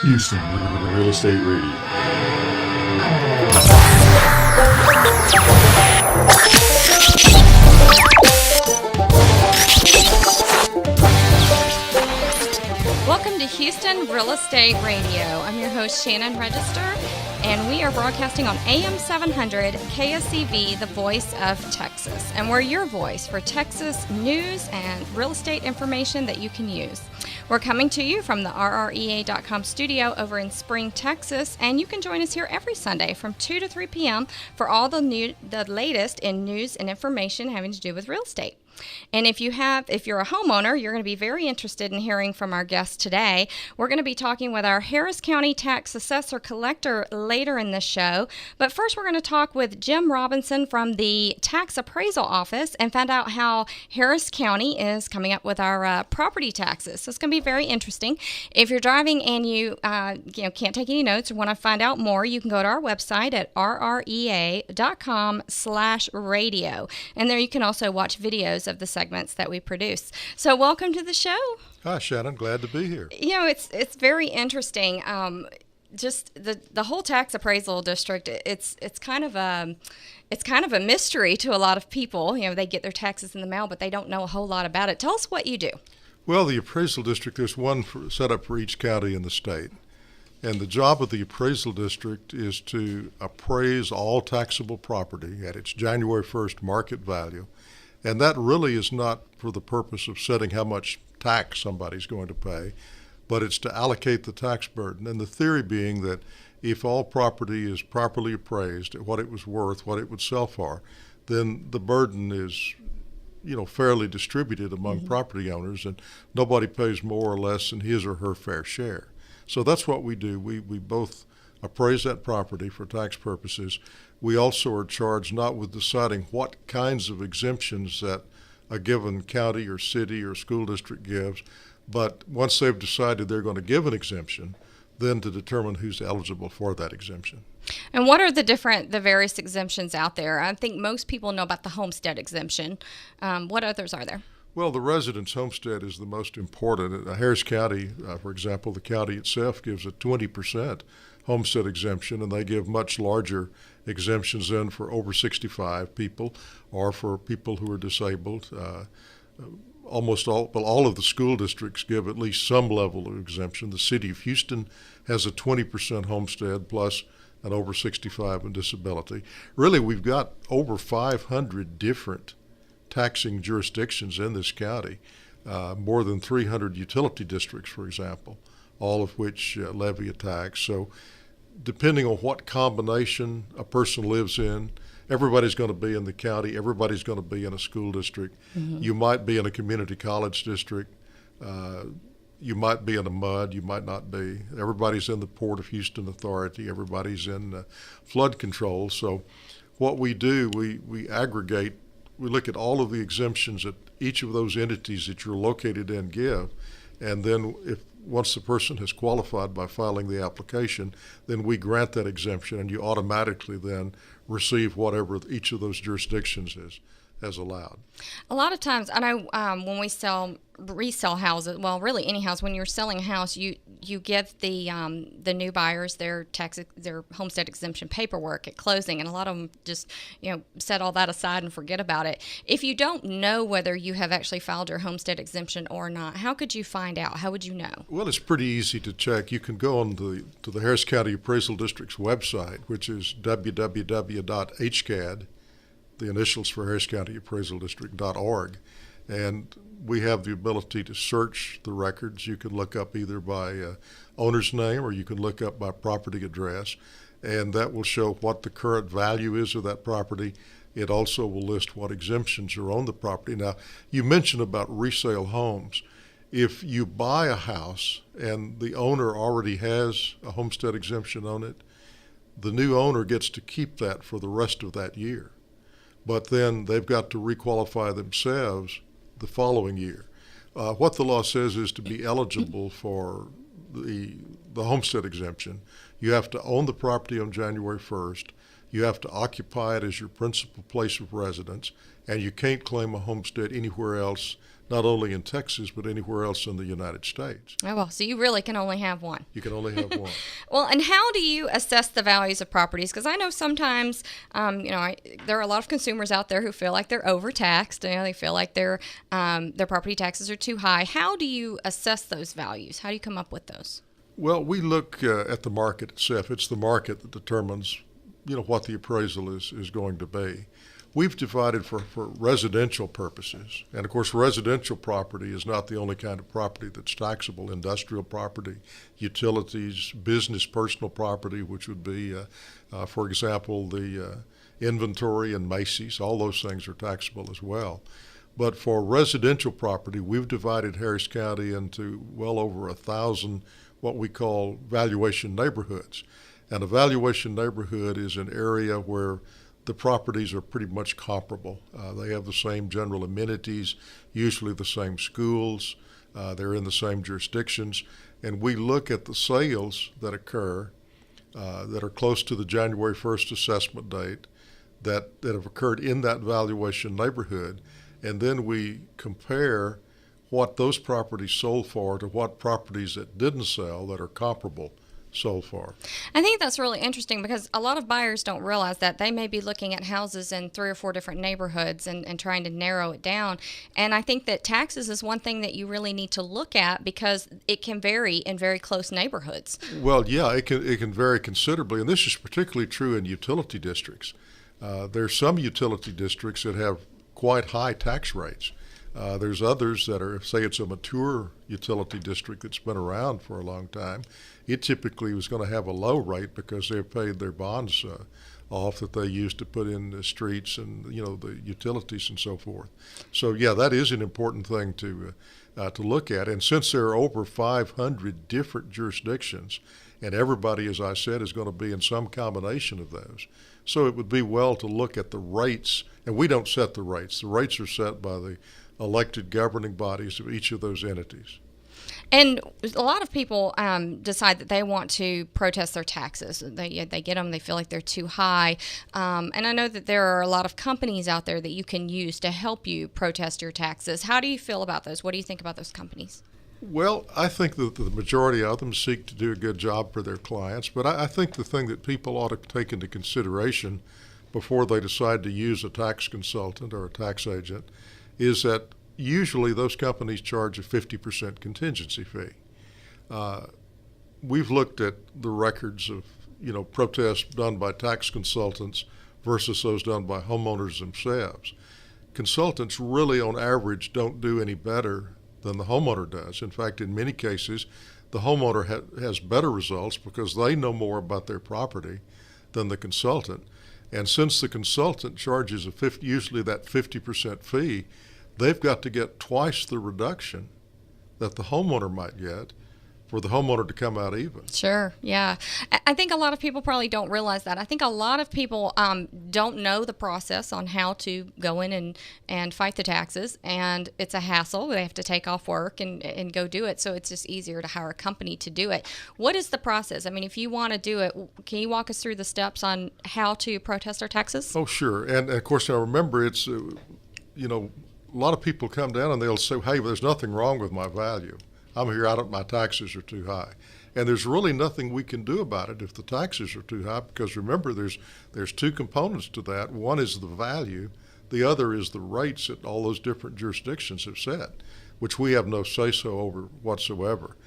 Houston Real Estate Radio. Welcome to Houston Real Estate Radio. I'm your host, Shannon Register, and we are broadcasting on AM 700 KSCV, the voice of Texas. And we're your voice for Texas news and real estate information that you can use. We're coming to you from the RREA.com studio over in Spring, Texas, and you can join us here every Sunday from 2 to 3 p.m. for all the latest in news and information having to do with real estate. And if you're a homeowner, you're going to be very interested in hearing from our guest today. We're going to be talking with our Harris County Tax Assessor Collector later in the show. But first, we're going to talk with Jim Robinson from the Tax Appraisal Office and find out how Harris County is coming up with our property taxes. So it's going to be very interesting. If you're driving and you can't take any notes or want to find out more, you can go to our website at rrea.com/radio. And there you can also watch videos of the segments that we produce. So welcome to the show. Hi, Shannon. Glad to be here. You know, it's very interesting. Just the whole tax appraisal district. It's kind of a mystery to a lot of people. You know, they get their taxes in the mail, but they don't know a whole lot about it. Tell us what you do. Well, the appraisal district, there's one set up for each county in the state. And the job of the appraisal district is to appraise all taxable property at its January 1st market value. And that really is not for the purpose of setting how much tax somebody's going to pay, but it's to allocate the tax burden. And the theory being that if all property is properly appraised at what it was worth, what it would sell for, then the burden is, fairly distributed among property owners, and nobody pays more or less than his or her fair share. So that's what we do. We both appraise that property for tax purposes. We also are charged not with deciding what kinds of exemptions that a given county or city or school district gives, but once they've decided they're going to give an exemption, then to determine who's eligible for that exemption. And what are the various exemptions out there? I think most people know about the homestead exemption. What others are there? Well, the residence homestead is the most important. Harris County, for example, the county itself gives a 20% homestead exemption, and they give much larger exemptions then for over 65 people or for people who are disabled. Almost all of the school districts give at least some level of exemption. The city of Houston has a 20% homestead plus an over 65 and disability. Really, we've got over 500 different taxing jurisdictions in this county, more than 300 utility districts, for example, all of which levy a tax. So depending on what combination a person lives in, everybody's going to be in the county, everybody's going to be in a school district. You might be in a community college district, you might be in a MUD, you might not be. Everybody's in the Port of Houston Authority, everybody's in flood control. So what we do, we aggregate, we look at all of the exemptions that each of those entities that you're located in give, and then once the person has qualified by filing the application, then we grant that exemption, and you automatically then receive whatever each of those jurisdictions has allowed. A lot of times, I know when we resell houses, well, really any house, when you're selling a house, you give the new buyers their homestead exemption paperwork at closing, and a lot of them just set all that aside and forget about it. If you don't know whether you have actually filed your homestead exemption or not, how could you find out? How would you know? Well, it's pretty easy to check. You can go on to the Harris County Appraisal District's website, which is www.hcad, the initials for Harris County Appraisal District.org, and we have the ability to search the records. You can look up either by owner's name or you can look up by property address, and that will show what the current value is of that property. It also will list what exemptions are on the property. Now, you mentioned about resale homes. If you buy a house and the owner already has a homestead exemption on it, the new owner gets to keep that for the rest of that year. But then they've got to requalify themselves the following year. What the law says is to be eligible for the homestead exemption, you have to own the property on January 1st. You have to occupy it as your principal place of residence, and you can't claim a homestead anywhere else, not only in Texas, but anywhere else in the United States. Oh, well, so you really can only have one. You can only have one. Well, and how do you assess the values of properties? Because I know sometimes, there are a lot of consumers out there who feel like they're overtaxed. They feel like their property taxes are too high. How do you assess those values? How do you come up with those? Well, we look at the market itself. It's the market that determines, what the appraisal is going to be. We've divided for residential purposes. And of course, residential property is not the only kind of property that's taxable. Industrial property, utilities, business personal property, which would be, for example, the inventory and Macy's, all those things are taxable as well. But for residential property, we've divided Harris County into well over 1,000 what we call valuation neighborhoods. And a valuation neighborhood is an area where the properties are pretty much comparable. They have the same general amenities, usually the same schools. They're in the same jurisdictions. And we look at the sales that occur that are close to the January 1st assessment date that have occurred in that valuation neighborhood. And then we compare what those properties sold for to what properties that didn't sell that are comparable sold for. I think that's really interesting because a lot of buyers don't realize that they may be looking at houses in 3 or 4 different neighborhoods and trying to narrow it down. And I think that taxes is one thing that you really need to look at because it can vary in very close neighborhoods. Well, yeah, it can vary considerably, and this is particularly true in utility districts. There's some utility districts that have quite high tax rates. There's others that are, say it's a mature utility district that's been around for a long time. It typically was going to have a low rate because they've paid their bonds off that they used to put in the streets and the utilities and so forth. So yeah, that is an important thing to look at. And since there are over 500 different jurisdictions, and everybody, as I said, is going to be in some combination of those, so it would be well to look at the rates. And we don't set the rates. The rates are set by the elected governing bodies of each of those entities. And a lot of people decide that they want to protest their taxes. They get them, they feel like they're too high. And I know that there are a lot of companies out there that you can use to help you protest your taxes. How do you feel about those? What do you think about those companies? Well, I think that the majority of them seek to do a good job for their clients, but I think the thing that people ought to take into consideration before they decide to use a tax consultant or a tax agent is that usually those companies charge a 50% contingency fee. We've looked at the records of protests done by tax consultants versus those done by homeowners themselves. Consultants really on average don't do any better than the homeowner does. In fact, in many cases, the homeowner has better results because they know more about their property than the consultant. And since the consultant charges usually that 50% fee, they've got to get twice the reduction that the homeowner might get for the homeowner to come out even. Sure, yeah. I think a lot of people probably don't realize that. I think a lot of people don't know the process on how to go in and fight the taxes, and it's a hassle. They have to take off work and go do it, so it's just easier to hire a company to do it. What is the process? I mean, if you want to do it, can you walk us through the steps on how to protest our taxes? Oh, sure. And of course, now remember, it's, a lot of people come down and they'll say, hey, there's nothing wrong with my value. I'm here, my taxes are too high. And there's really nothing we can do about it if the taxes are too high, because remember, there's 2 components to that. One is the value. The other is the rates that all those different jurisdictions have set, which we have no say-so over whatsoever.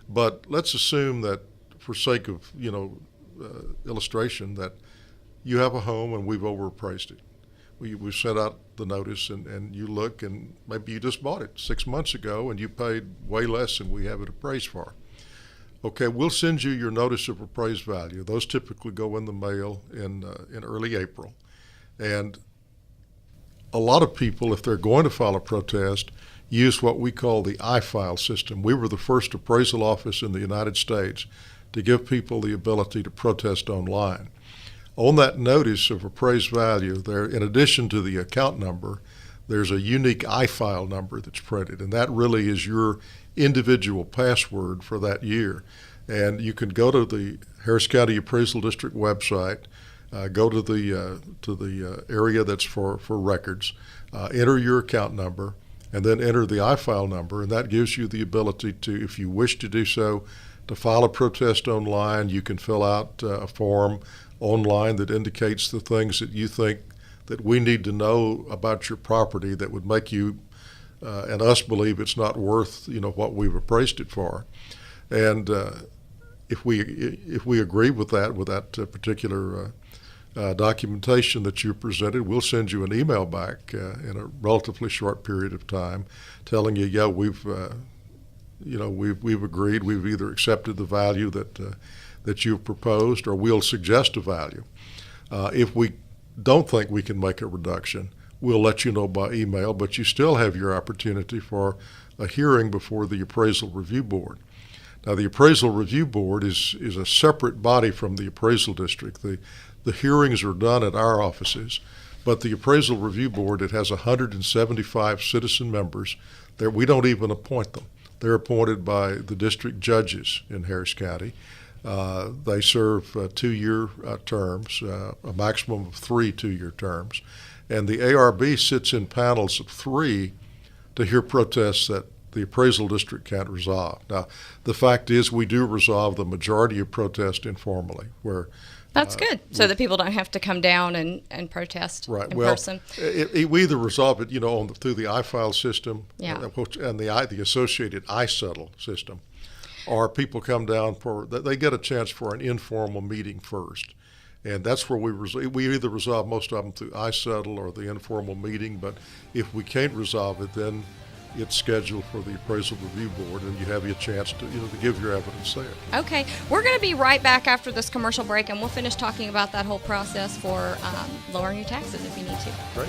But let's assume that, for sake of illustration, that you have a home and we've overappraised it. We sent out the notice and you look and maybe you just bought it 6 months ago and you paid way less than we have it appraised for. Okay, we'll send you your notice of appraised value. Those typically go in the mail in early April. And a lot of people, if they're going to file a protest, use what we call the iFile system. We were the first appraisal office in the United States to give people the ability to protest online. On that notice of appraised value, there, in addition to the account number, there's a unique iFile number that's printed, and that really is your individual password for that year. And you can go to the Harris County Appraisal District website, Go to the area that's for records, enter your account number, and then enter the iFile number, and that gives you the ability to, if you wish to do so, to file a protest online. You can fill out a form online that indicates the things that you think that we need to know about your property that would make you and us believe it's not worth what we've appraised it for. And if we agree with that particular documentation that you presented, we'll send you an email back in a relatively short period of time, telling you, yeah, we've agreed. We've either accepted the value that you've proposed, or we'll suggest a value. If we don't think we can make a reduction, we'll let you know by email. But you still have your opportunity for a hearing before the Appraisal Review Board. Now, the Appraisal Review Board is a separate body from the Appraisal District. The hearings are done at our offices, but the Appraisal Review Board, it has 175 citizen members. We don't even appoint them. They're appointed by the district judges in Harris County. They serve 2-year terms, a maximum of 3 2-year terms. And the ARB sits in panels of 3 to hear protests that the appraisal district can't resolve. Now, the fact is we do resolve the majority of protests informally, where that's good, so that people don't have to come down and protest right. in Well, person. We either resolve it, through the iFile system, Yeah. And the associated iSettle system, or people come down they get a chance for an informal meeting first, and that's where we either resolve most of them through iSettle or the informal meeting. But if we can't resolve it, then it's scheduled for the Appraisal Review Board, and you have a chance to give your evidence there. Okay, we're going to be right back after this commercial break, and we'll finish talking about that whole process for lowering your taxes if you need to. Great.